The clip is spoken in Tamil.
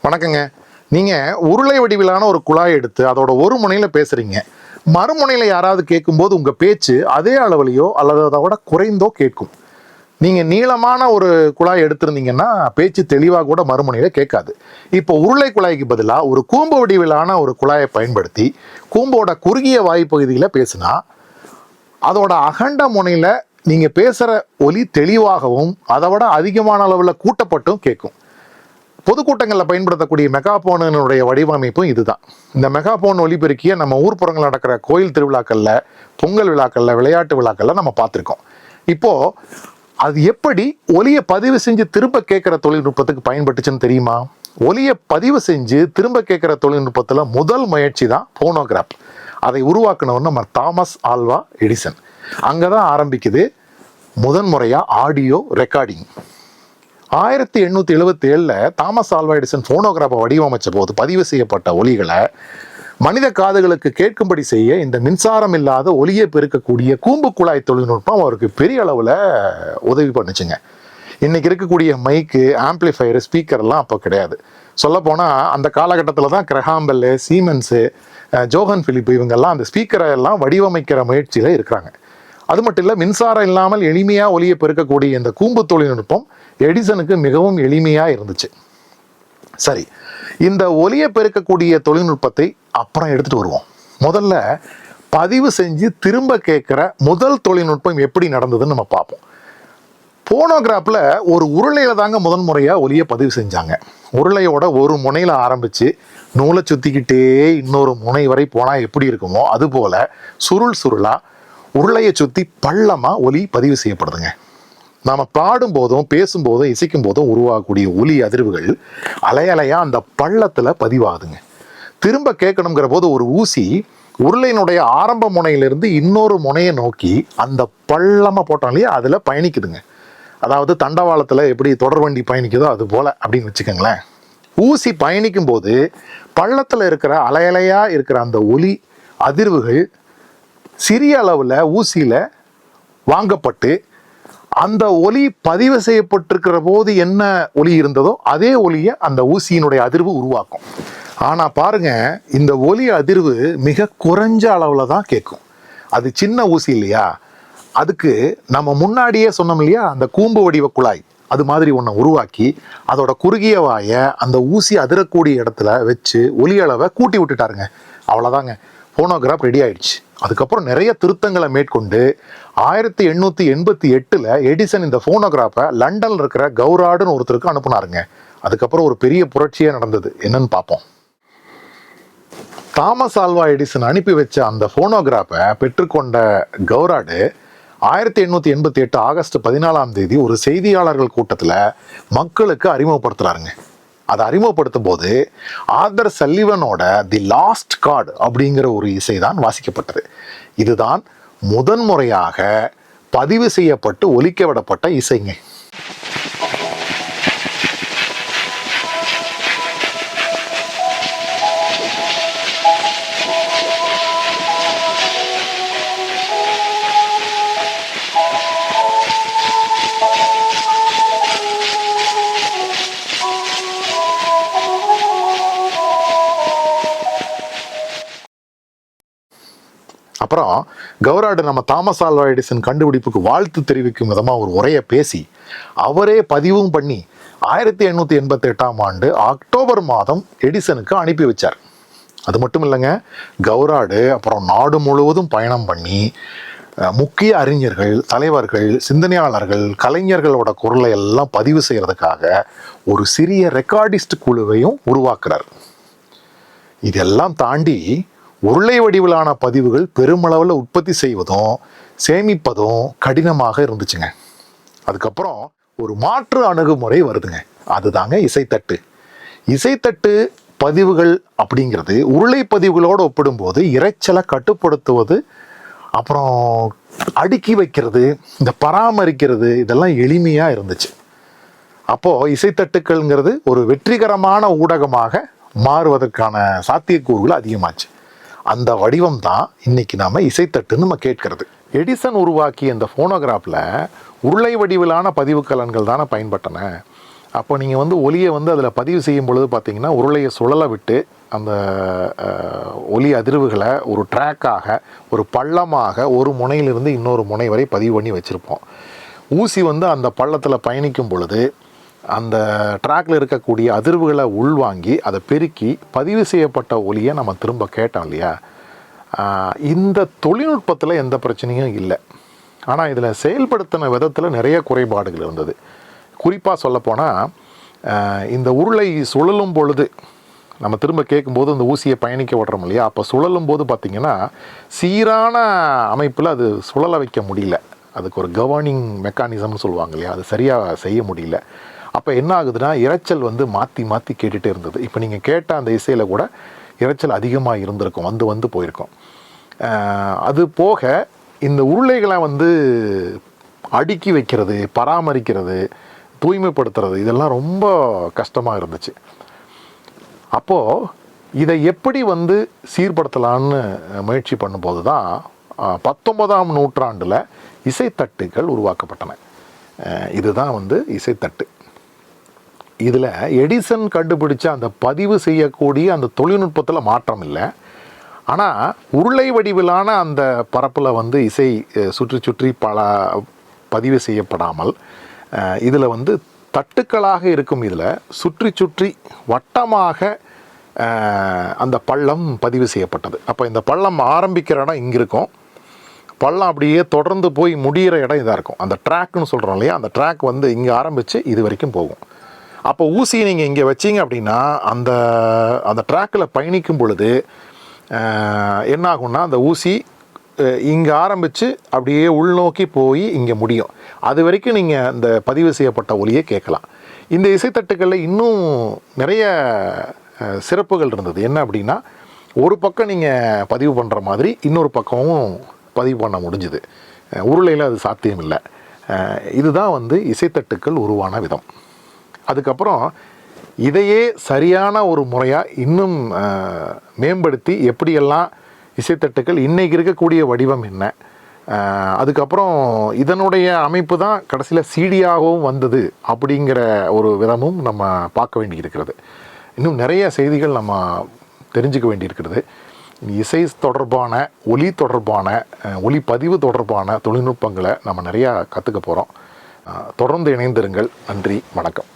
வணக்கங்க. நீங்கள் உருளை வடிவிலான ஒரு குழாய் எடுத்து அதோட ஒரு முனையில் பேசுகிறீங்க. மறுமுனையில் யாராவது கேட்கும்போது உங்கள் பேச்சு அதே அளவுலையோ அல்லது அதை விட குறைந்தோ கேட்கும். நீங்கள் நீளமான ஒரு குழாய் எடுத்திருந்தீங்கன்னா பேச்சு தெளிவாக கூட மறுமுனையில் கேட்காது. இப்போ உருளை குழாய்க்கு பதிலாக ஒரு கூம்பு வடிவிலான ஒரு குழாயை பயன்படுத்தி கூம்போட குறுகிய வாய்ப்பகுதியில் பேசுனா அதோட அகண்ட முனையில் நீங்கள் பேசுகிற ஒலி தெளிவாகவும் அதை விட அதிகமான அளவில் கூட்டப்பட்டும் கேட்கும். பொதுக்கூட்டங்களில் பயன்படுத்தக்கூடிய மெகாபோனுடைய வடிவமைப்பும் இதுதான். இந்த மெகாபோன் ஒலிபெருக்கியை நம்ம ஊர்ப்புறங்கள் நடக்கிற கோயில் திருவிழாக்களில், பொங்கல் விழாக்களில், விளையாட்டு விழாக்களில் நம்ம பார்த்துருக்கோம். இப்போது அது எப்படி ஒலியை பதிவு செஞ்சு திரும்ப கேட்குற தொழில்நுட்பத்துக்கு பயன்பட்டுச்சுன்னு தெரியுமா? ஒலியை பதிவு செஞ்சு திரும்ப கேட்குற தொழில்நுட்பத்தில் முதல் முயற்சி தான் ஃபோனோகிராஃப். அதை உருவாக்குனவர் நம்ம தாமஸ் ஆல்வா எடிசன். அங்கே தான் ஆரம்பிக்குது முதன்முறையாக audio recording. 1877 Thomas Alva Edison ஃபோனோகிராஃபை வடிவமைச்ச போது பதிவு செய்யப்பட்ட ஒலிகளை மனித காதுகளுக்கு கேட்கும்படி செய்ய இந்த மின்சாரம் இல்லாத ஒலியை பெருக்கக்கூடிய கூம்பு குழாய் தொழில்நுட்பம் அவருக்கு பெரிய அளவில் உதவி பண்ணுச்சுங்க. இன்னைக்கு இருக்கக்கூடிய மைக்கு, ஆம்பிளிஃபயரு, ஸ்பீக்கர்லாம் அப்போ கிடையாது. சொல்லப்போனால் அந்த காலகட்டத்தில் தான் கிரஹாம்பெல்லு, சீமென்ஸு, ஜோஹன் பிலிப் இவங்கெல்லாம் அந்த ஸ்பீக்கரை எல்லாம் வடிவமைக்கிற முயற்சியில் இருக்கிறாங்க. அது மட்டும் இல்லை, மின்சாரம் இல்லாமல் எளிமையாக ஒலியை பெருக்கக்கூடிய இந்த கூம்பு தொழில்நுட்பம் எடிசனுக்கு மிகவும் எளிமையாக இருந்துச்சு. சரி, இந்த ஒலியை பெருக்கக்கூடிய தொழில்நுட்பத்தை அப்புறம் எடுத்துகிட்டு வருவோம். முதல்ல பதிவு செஞ்சு திரும்ப கேட்குற முதல் தொழில்நுட்பம் எப்படி நடந்ததுன்னு நம்ம பார்ப்போம். போனோகிராஃபில் ஒரு உருளையில் தாங்க முதன்முறையாக ஒலியை பதிவு செஞ்சாங்க. உருளையோட ஒரு முனையில் ஆரம்பித்து நூலை சுற்றிக்கிட்டே இன்னொரு முனை வரை போனால் எப்படி இருக்குமோ அதுபோல் சுருளாக உருளையை சுற்றி பள்ளமாக ஒலி பதிவு செய்யப்படுதுங்க. நாம் பாடும்போதும் பேசும்போதும் இசைக்கும் போதும் உருவாகக்கூடிய ஒலி அதிர்வுகள் அலையலையாக அந்த பள்ளத்தில் பதிவாகுதுங்க. திரும்ப கேட்கணுங்கிற போது ஒரு ஊசி உருளையினுடைய ஆரம்ப முனையிலிருந்து இன்னொரு முனையை நோக்கி அந்த பள்ளமாக போட்டோம் இல்லையா, அதில் பயணிக்குதுங்க. அதாவது தண்டவாளத்தில் எப்படி தொடர்வண்டி பயணிக்குதோ அது போல் அப்படின்னு வச்சுக்கோங்களேன். ஊசி பயணிக்கும் போது பள்ளத்தில் இருக்கிற அலையலையாக இருக்கிற அந்த ஒலி அதிர்வுகள் சிறிய அளவில் ஊசியில் வாங்கப்பட்டு அந்த ஒலி பதிவு செய்யப்பட்டிருக்கிற போது என்ன ஒலி இருந்ததோ அதே ஒலியை அந்த ஊசியினுடைய அதிர்வு உருவாக்கும். ஆனால் பாருங்க, இந்த ஒலி அதிர்வு மிக குறைஞ்ச அளவில் தான் கேட்கும். அது சின்ன ஊசி இல்லையா, அதுக்கு நம்ம முன்னாடியே சொன்னோம் இல்லையா, அந்த கூம்பு வடிவ குழாய் அது மாதிரி ஒன்றை உருவாக்கி அதோட குறுகிய வாயை அந்த ஊசி அதிரக்கூடிய இடத்துல வச்சு ஒலி அளவை கூட்டி விட்டுட்டாருங்க. அவ்வளோதாங்க, ஃபோனோகிராஃப் ரெடி ஆயிடுச்சு. அதுக்கப்புறம் நிறைய திருத்தங்களை மேற்கொண்டு 1888 எடிசன் இந்த ஃபோனோகிராஃபை லண்டனில் இருக்கிற கௌராடுன்னு ஒருத்தருக்கு அனுப்புனாருங்க. அதுக்கப்புறம் ஒரு பெரிய புரட்சியே நடந்தது. என்னன்னு பார்ப்போம். தாமஸ் ஆல்வா எடிசன் அனுப்பி வச்ச அந்த ஃபோனோகிராஃபை பெற்றுக்கொண்ட கௌராடு 1888 ஆகஸ்ட் 14 ஒரு செய்தியாளர்கள் கூட்டத்தில் மக்களுக்கு அறிமுகப்படுத்துறாருங்க. அதை அறிமுகப்படுத்தும் போது ஆர்தர் சல்லிவனோட தி லாஸ்ட் கார்டு அப்படிங்கிற ஒரு இசை தான் வாசிக்கப்பட்டது. இதுதான் முதன்முறையாக பதிவு செய்யப்பட்டு ஒலிக்க விடப்பட்ட இசைங்க. அப்புறம் கௌராடு நம்ம தாமஸ் ஆல்வா எடிசன் கண்டுபிடிப்புக்கு வாழ்த்து தெரிவிக்கும் விதமாக ஒரு உரையை பேசி அவரே பதிவும் பண்ணி 1888 அக்டோபர் மாதம் எடிசனுக்கு அனுப்பி வச்சார். அது மட்டும் இல்லைங்க, கௌராடு அப்புறம் நாடு முழுவதும் பயணம் பண்ணி முக்கிய அறிஞர்கள், தலைவர்கள், சிந்தனையாளர்கள், கலைஞர்களோட குரலை எல்லாம் பதிவு செய்யறதுக்காக ஒரு சிறிய ரெக்கார்டிஸ்ட் குழுவையும் உருவாக்குறார். இதெல்லாம் தாண்டி உருளை வடிவிலான பதிவுகள் பெருமளவில் உற்பத்தி செய்வதும் சேமிப்பதும் கடினமாக இருந்துச்சுங்க. அதுக்கப்புறம் ஒரு மாற்று அணுகுமுறை வருதுங்க. அதுதாங்க இசைத்தட்டு. இசைத்தட்டு பதிவுகள் அப்படிங்கிறது உருளை பதிவுகளோடு ஒப்பிடும்போது இரைச்சலை கட்டுப்படுத்துவது, அப்புறம் அடுக்கி வைக்கிறது, இந்த பராமரிக்கிறது இதெல்லாம் எளிமையாக இருந்துச்சு. அப்போது இசைத்தட்டுக்கள்ங்கிறது ஒரு வெற்றிகரமான ஊடகமாக மாறுவதற்கான சாத்தியக்கூறுகள் அதிகமாச்சு. அந்த வடிவம் தான் இன்னைக்கு நாம இசைத்தட்டுன்னு நம்ம கேட்கறது. எடிசன் உருவாக்கிய இந்த ஃபோனோகிராஃபில் உருளை வடிவிலான பதிவு கலன்கள் தானே பயன்பட்டன. அப்போ நீங்கள் வந்து ஒலியை வந்து அதில் பதிவு செய்யும் பொழுது பார்த்தீங்கன்னா உருளையை சுழல விட்டு அந்த ஒலி அதிர்வுகளை ஒரு ட்ராக்காக ஒரு பள்ளமாக ஒரு முனையிலிருந்து இன்னொரு முனை வரை பதிவு பண்ணி வச்சுருப்போம். ஊசி வந்து அந்த பள்ளத்தில் பயணிக்கும் பொழுது அந்த ட்ராக்கில் இருக்கக்கூடிய அதிர்வுகளை உள்வாங்கி அதை பெருக்கி பதிவு செய்யப்பட்ட ஒலியை நம்ம திரும்ப கேட்டோம் இல்லையா. இந்த தொழில்நுட்பத்தில் எந்த பிரச்சனையும் இல்லை. ஆனால் இதில் செயல்படுத்தின விதத்தில் நிறைய குறைபாடுகள் இருந்தது. குறிப்பாக சொல்லப்போனால் இந்த உருளை சுழலும் பொழுது நம்ம திரும்ப கேட்கும்போது அந்த ஊசியை பயணிக்க விடுறோம் இல்லையா, அப்போ சுழலும் போது பார்த்திங்கன்னா சீரான அமைப்பில் அது சுழல வைக்க முடியல. அதுக்கு ஒரு கவர்னிங் மெக்கானிசம்னு சொல்லுவாங்க இல்லையா, அது சரியாக செய்ய முடியல. அப்போ என்ன ஆகுதுன்னா இரைச்சல் வந்து மாற்றி மாற்றி கேட்டுகிட்டே இருந்தது. இப்போ நீங்கள் கேட்ட அந்த இசையில் கூட இரைச்சல் அதிகமாக இருந்திருக்கும், வந்து வந்து போயிருக்கும். அது போக இந்த உருளைகளை வந்து அடுக்கி வைக்கிறது, பராமரிக்கிறது, தூய்மைப்படுத்துறது இதெல்லாம் ரொம்ப கஷ்டமாக இருந்துச்சு. அப்போது இதை எப்படி வந்து சீர்படுத்தலான்னு முயற்சி பண்ணும்போது தான் 19ஆம் நூற்றாண்டில் இசைத்தட்டுகள் உருவாக்கப்பட்டன. இதுதான் வந்து இசைத்தட்டு. இதில் எடிசன் கண்டுபிடிச்ச அந்த பதிவு செய்யக்கூடிய அந்த தொழில்நுட்பத்தில் மாற்றம் இல்லை. ஆனால் உருளை வடிவிலான அந்த பரப்பில் வந்து இசை சுற்றி சுற்றி பதிவு செய்யப்படாமல் இதில் வந்து தட்டுக்களாக இருக்கும். இதில் சுற்றி சுற்றி வட்டமாக அந்த பள்ளம் பதிவு செய்யப்பட்டது. அப்போ இந்த பள்ளம் ஆரம்பிக்கிற இடம் இங்கே இருக்கும், பள்ளம் அப்படியே தொடர்ந்து போய் முடிகிற இடம் இதாக இருக்கும். அந்த ட்ராக்னு சொல்கிறோம் இல்லையா, அந்த ட்ராக் வந்து இங்கே ஆரம்பித்து இது வரைக்கும் போகும். அப்போ ஊசியை நீங்கள் இங்கே வச்சிங்க அப்படின்னா அந்த அந்த ட்ராக்கில் பயணிக்கும் பொழுது என்ன ஆகும்னா அந்த ஊசி இங்கே ஆரம்பித்து அப்படியே உள்நோக்கி போய் இங்கே முடியும். அது வரைக்கும் நீங்கள் இந்த பதிவு செய்யப்பட்ட ஒலியை கேட்கலாம். இந்த இசைத்தட்டுகளில் இன்னும் நிறைய சிறப்புகள் இருந்தது. என்ன அப்படின்னா ஒரு பக்கம் நீங்கள் பதிவு பண்ணுற மாதிரி இன்னொரு பக்கமும் பதிவு பண்ண முடிஞ்சுது. உருளையில் அது சாத்தியம் இல்லை. இதுதான் வந்து இசைத்தட்டுக்கள் உருவான விதம். அதுக்கப்புறம் இதையே சரியான ஒரு முறையாக இன்னும் மேம்படுத்தி எப்படியெல்லாம் இசைத்தட்டுக்கள் இன்றைக்கி இருக்கக்கூடிய வடிவம் என்ன, அதுக்கப்புறம் இதனுடைய அமைப்பு தான் கடைசியில் சிடியாகவும் வந்தது அப்படிங்கிற ஒரு விதமும் நம்ம பார்க்க வேண்டியிருக்கிறது. இன்னும் நிறைய செய்திகள் நம்ம தெரிஞ்சுக்க வேண்டியிருக்கிறது. இசை தொடர்பான ஒலி தொடர்பான ஒலிப்பதிவு தொடர்பான தொழில்நுட்பங்களை நம்ம நிறையா கற்றுக்க போகிறோம். தொடர்ந்து இணைந்திருங்கள். நன்றி, வணக்கம்.